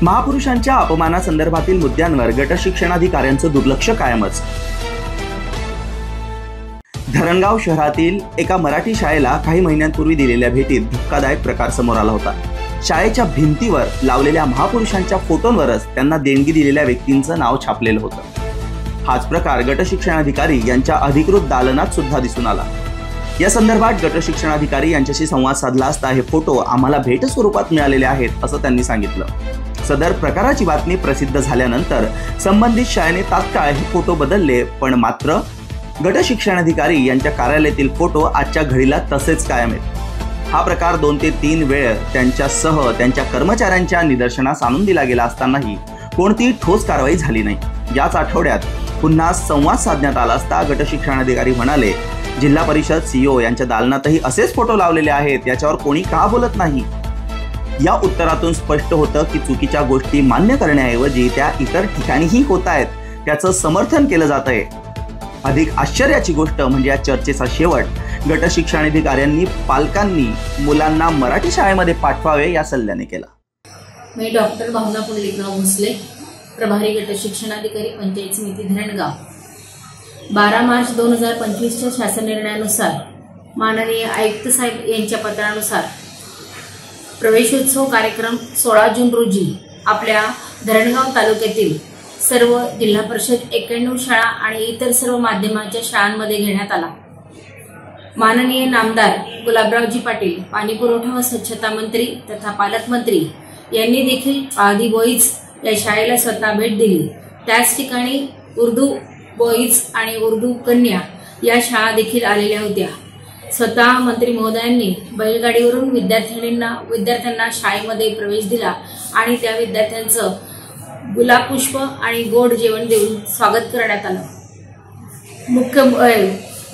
महापुरुषांच्या अपमानासंदर्भातील मुद्द्यांवर गट शिक्षणाधिकाऱ्यांचं दुर्लक्ष कायमच। धरणगाव शहरातील एका मराठी शाळेला काही महिन्यांपूर्वी दिलेल्या भेटीत धक्कादायक प्रकार समोर आला होता। शाळेच्या भिंतीवर लावलेल्या महापुरुषांच्या फोटोंवरच त्यांना देणगी दिलेल्या व्यक्तींचं नाव छापलेलं होतं। हाच प्रकार गट शिक्षणाधिकारी यांच्या अधिकृत दालनात सुद्धा दिसून आला। या संदर्भात गट शिक्षणाधिकारी यांच्याशी संवाद साधला असता हे फोटो आम्हाला भेट स्वरूपात मिळालेले आहेत असं त्यांनी सांगितलं। सदर प्रकाराची बातमी प्रसिद्ध झाल्यानंतर संबंधित शाळेने तात्काळ हे फोटो बदलले, पण मात्र गट शिक्षणाधिकारी यांच्या कार्यालयातील फोटो आजच्या घडीला तसेच कायम आहेत। हा प्रकार 2 ते 3 वेळ त्यांच्यासह त्यांच्या कर्मचाऱ्यांच्या निदर्शनास आणून दिला गेला असतानाही कोणतीही ठोस कारवाई झाली नाही। याच आठवड्यात पुन्हा संवाद साधण्यात आला असता गट शिक्षणाधिकारी म्हणाले, जिल्हा परिषद सीईओ यांच्या दालनातही असेच फोटो लावलेले आहेत, याच्यावर कोणी का बोलत नाही। या उत्तरातून स्पष्ट होतं की चुकीच्या गोष्टी मान्य करण्याऐवजी त्या इतर ठिकाणीही होत आहेत, त्याचं समर्थन केलं जात आहे। अधिक आश्चर्याची गोष्ट म्हणजे या चर्चेचा शेवट गट शिक्षणाधिकाऱ्यांनी पालकांनी मुलांना मराठी शाळेमध्ये पाठवावे या सल्ल्याने केला। मी डॉक्टर भावना पुंडलिकराव भोसले, प्रभारी गट शिक्षणाधिकारी पंचायत समिती धरणगाव। 12 मार्च 2025च्या शासन निर्णयानुसार माननीय आयुक्त साहेब यांच्या पत्रानुसार प्रवेशोत्सव कार्यक्रम 16 जून रोजी आपल्या धरणगाव तालुक्यातील सर्व जिल्हा परिषद 91 शाळा आणि इतर सर्व माध्यमांच्या शाळांमध्ये घेण्यात आला। माननीय नामदार गुलाबरावजी पाटील, पाणी पुरवठा व स्वच्छता मंत्री तथा पालकमंत्री यांनी देखील आदी बॉईज या शाळेला स्वतः भेट दिली। त्याच ठिकाणी उर्दू बॉईज आणि उर्दू कन्या या शाळा देखील आलेल्या होत्या। स्वतः मंत्री महोदयांनी बैलगाडीवरून विद्यार्थ्यांना शाळेमध्ये प्रवेश दिला आणि त्या विद्यार्थ्यांचं गुलाब पुष्प आणि गोड जेवण देऊन स्वागत करण्यात आलं।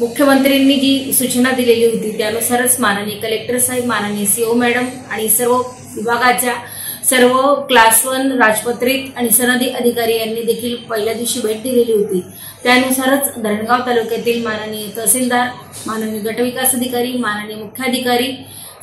मुख्यमंत्र्यांनी जी सूचना दिलेली होती त्यानुसारच माननीय कलेक्टर साहेब, माननीय सीओ मॅडम आणि सर्व विभागाच्या सर्व क्लास 1 राजपत्रित आणि सनदी अधिकारी यांनी देखील पहिल्या दिवशी भेट दिलेली होती। त्यानुसारच धरणगाव तालुक्यातील माननीय तहसीलदार, माननीय गटविकास अधिकारी, माननीय मुख्याधिकारी,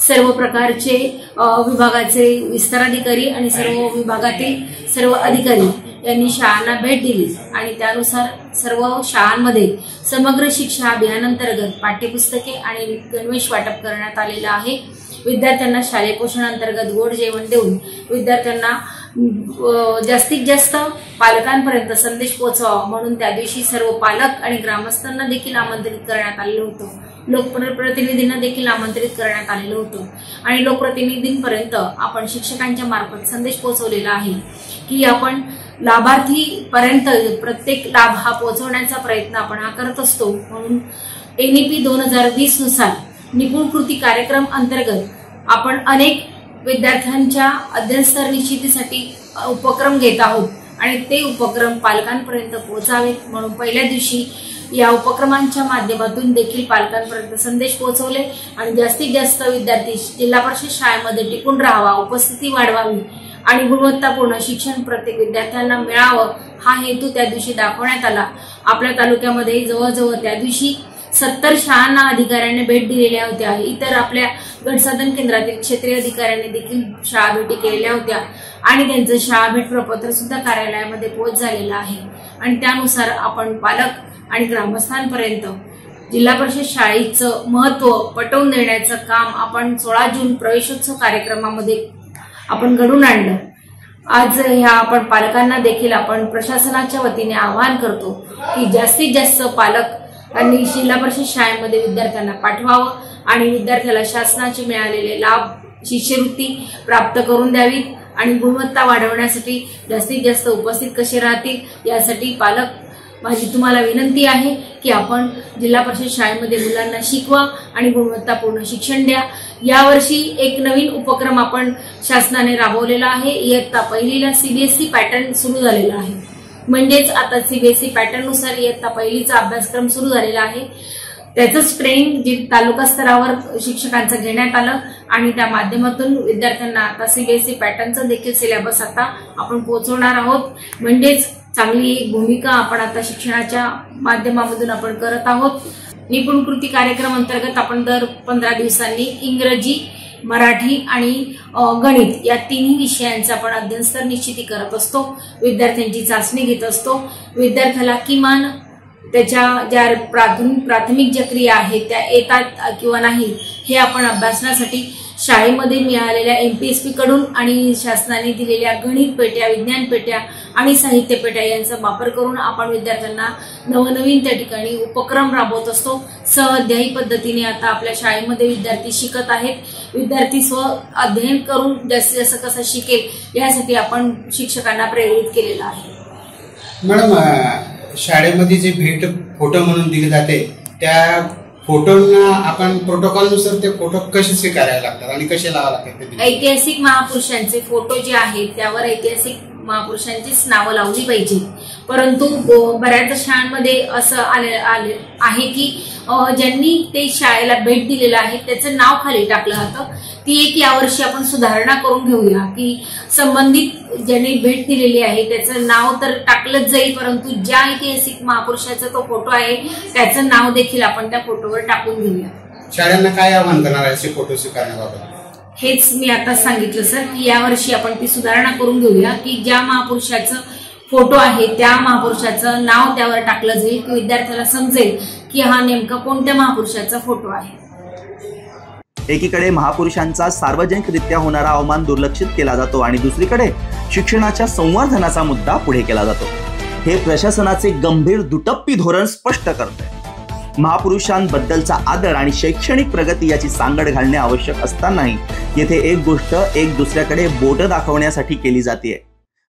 सर्व प्रकारचे विभागाचे विस्ताराधिकारी आणि सर्व विभागातील सर्व अधिकारी यांनी शाळांना भेट दिली आणि त्यानुसार सर्व शाळांमध्ये समग्र शिक्षा अभियानांतर्गत पाठ्यपुस्तके आणि गणवेश वाटप करण्यात आलेलं आहे। विद्यार्थ्यांना शालेय पोषण अंतर्गत गोड जेवण देऊन विद्यार्थ्यांना जास्तीत जास्त पालकांपर्यंत संदेश पोहोचावा म्हणून त्या दिवशी सर्व पालक आणि ग्रामस्थांना देखील आमंत्रित करण्यात आलेलं होतं। लोकप्रतिनिधींना देखील आमंत्रित करण्यात आलेलं होतं आणि लोकप्रतिनिधींपर्यंत आपण शिक्षकांच्या मार्फत संदेश पोहोचवलेला आहे की आपण लाभार्थी पर्यंत प्रत्येक लाभ हा पोहोचवण्याचा प्रयत्न आपण करत असतो। म्हणून NEP 2020 नुसार निपुण कृती कार्यक्रम अंतर्गत आपण अनेक विद्यार्थ्यांच्या अध्ययनस्तर निश्चितीसाठी उपक्रम घेत आहोत आणि ते उपक्रम पालकांपर्यंत पोहोचावेत म्हणून पहिल्या दिवशी या उपक्रमांच्या माध्यमातून देखील पालकांपर्यंत संदेश पोहोचवले आणि जास्तीत जास्त विद्यार्थी जिल्हा परिषद शाळेमध्ये टिकून राहावा, उपस्थिती वाढवावी आणि गुणवत्तापूर्ण शिक्षण प्रत्येक विद्यार्थ्यांना मिळावं हा हेतू त्या दिवशी दाखवण्यात आला। आपल्या तालुक्यामध्ये जवळजवळ त्या दिवशी 70 शाळांना अधिकाऱ्यांनी भेट दिलेल्या होत्या। इतर आपल्या गटसाधन केंद्रातील क्षेत्रीय अधिकाऱ्यांनी देखील शाळा भेटी केलेल्या होत्या आणि त्यांचं शाळा भेट प्रपत्र सुद्धा कार्यालयामध्ये पोहोच झालेलं आहे आणि त्यानुसार आपण पालक आणि ग्रामस्थांपर्यंत जिल्हा परिषद शाळेचं महत्त्व पटवून देण्याचं काम आपण 16 जून प्रवेशोत्सव कार्यक्रमामध्ये आपण घडून आणलं। आज ह्या आपण पालकांना देखील आपण प्रशासनाच्या वतीने आवाहन करतो की जास्तीत जास्त पालक आणि जिल्हा परिषद शाळेमध्ये विद्यार्थ्यांना पाठवावं आणि विद्यार्थ्याला शासनाचे मिळालेले लाभ, शिष्यवृत्ती प्राप्त करून द्यावीत आणि गुणवत्ता वाढवण्यासाठी जास्तीत जास्त उपस्थित कसे राहतील यासाठी पालक माझी तुम्हाला विनंती आहे की आपण जिल्हा परिषद शाळेमध्ये मुलांना शिकवा आणि गुणवत्तापूर्ण शिक्षण द्या। यावर्षी एक नवीन उपक्रम आपण शासनाने राबवलेला आहे। इयत्ता पहिलीला CBSE पॅटर्न सुरू झालेला आहे, म्हणजेच आता CBSE पॅटर्न नुसार इयत्ता पहिलीचा अभ्यासक्रम सुरू झालेला आहे। त्याचंच ट्रेनिंग जे तालुका स्तरावर शिक्षकांचं घेण्यात आलं आणि त्या माध्यमातून विद्यार्थ्यांना आता CBSE पॅटर्नचं देखील सिलेबस आता आपण पोहोचवणार आहोत। म्हणजेच चांगली एक भूमिका आपण आता शिक्षणाच्या माध्यमामधून आपण करत आहोत। निपुण कृती कार्यक्रम अंतर्गत आपण दर 15 दिवसांनी इंग्रजी, मराठी आणि गणित या तिन्ही विषयांचा आपण अध्ययनस्तर निश्चिती करत असतो. विद्यार्थ्यांची चाचणी घेत असतो. विद्यार्थ्याला किमान त्याच्या ज्या प्राथमिक ज्या क्रिया आहेत त्या येतात किंवा नाही हे आपण अभ्यासण्यासाठी शाळेमध्ये मिळालेल्या MPSP कडून आणि शासनाने दिलेल्या गणित पेट्या, विज्ञान पेट्या आणि साहित्य पेट्या यांचा वापर करून आपण विद्यार्थ्यांना नवनवीन त्या ठिकाणी उपक्रम राबवत असतो. सहअध्यायी पद्धतीने आता आपल्या शाळेमध्ये विद्यार्थी शिकत आहेत. विद्यार्थी स्व अध्ययन करून जास्तीत जास्त कसं शिकेल यासाठी आपण शिक्षकांना प्रेरित केलेलं आहे. मॅडम, शाळेमध्ये जे भेट फोटो म्हणून दिली जाते त्या फोटोंना आपण प्रोटोकॉलनुसार ते फोटो कसे स्वीकारायला लागतात आणि कसे लावा लागतात? ऐतिहासिक महापुरुषांचे फोटो जे आहेत त्यावर ऐतिहासिक महापुरुषांचीच नावं लावली पाहिजे. परंतु बऱ्याच शाळांमध्ये असं आले आहे की ज्यांनी ते शाळेला भेट दिलेलं आहे त्याचं नाव खाली टाकलं जातं. ती एक यावर्षी आपण सुधारणा करून घेऊया की संबंधित ज्यांनी भेट दिलेली आहे त्याचं नाव तर टाकलंच जाईल, परंतु ज्या ऐतिहासिक महापुरुषाचा तो फोटो आहे त्याचं नाव देखील आपण त्या फोटोवर टाकून घेऊया. शाळांना काय आवाहन करणार आहे फोटो स्वीकारण्याबाबत? हेच मी आता सांगितलं सर की यावर्षी आपण ती सुधारणा करून घेऊया की ज्या महापुरुषाचं फोटो आहे त्या महापुरुषाचं नाव त्यावर टाकलं जाईल की विद्यार्थ्याला समजेल की हा नेमका कोणत्या महापुरुषाचा फोटो आहे. एकीकडे महापुरुषांचा सार्वजनिकरित्या होणारा अवमान दुर्लक्षित केला जातो आणि दुसरीकडे शिक्षणाच्या संवर्धनाचा मुद्दा पुढे केला जातो. हे प्रशासनाचे गंभीर दुटप्पी धोरण स्पष्ट करते. महापुरुषांबद्दलचा आदर आणि शैक्षणिक प्रगती याची सांगड घालणे आवश्यक असतानाही येथे एक गोष्ट एक दुसऱ्याकडे बोट दाखवण्यासाठी केली जाते.